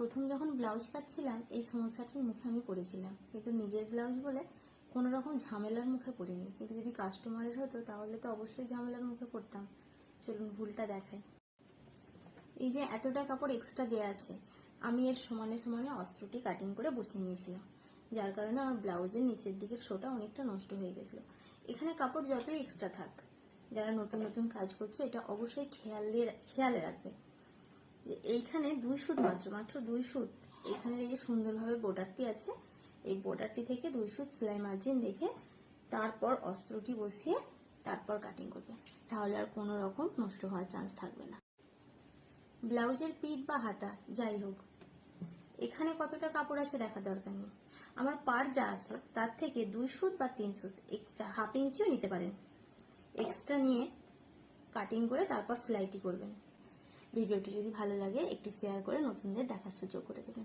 প্রথম যখন ব্লাউজ কাটছিলাম এই সমস্যাটির মুখে আমি পড়েছিলাম, কিন্তু নিজের ব্লাউজ বলে কোনো রকম ঝামেলার মুখে পড়িনি। কিন্তু যদি কাস্টমারের হতো তাহলে তো অবশ্যই ঝামেলার মুখে পড়তাম। চলুন ভুলটা দেখাই। এই যে এতটা কাপড় এক্সট্রা দেওয়া আছে, আমি এর সমানে সমানে অস্ত্রটি কাটিং করে বসিয়ে নিয়েছিলাম, যার কারণে আমার ব্লাউজের নিচের দিকের শোটা অনেকটা নষ্ট হয়ে গেছিলো। এখানে কাপড় যতই এক্সট্রা থাক, যারা নতুন নতুন কাজ করছে এটা অবশ্যই খেয়ালে রাখবে। এইখানে 2 সুত মাত্র 2 সুত, এখানে এই যে সুন্দরভাবে বর্ডারটি আছে, এই বর্ডারটি থেকে 2 সুত সেলাই মার্জিন রেখে তারপর অস্ত্রটি বসিয়ে তারপর কাটিং করবে, তাহলে আর কোনো রকম নষ্ট হওয়ার চান্স থাকবে না। ব্লাউজের পিঠ বা হাতা যাই হোক, এখানে কতটা কাপড় আছে দেখা দরকার নেই। আমার পার যা আছে তার থেকে 2 সুত বা 3 সুত এক্সট্রা, হাফ ইঞ্চিও নিতে পারেন, এক্সট্রা নিয়ে কাটিং করে তারপর সেলাইটি করবেন। ভিডিওটি যদি ভালো লাগে একটি শেয়ার করে নতুনদের দেখার সুযোগ করে দেবেন।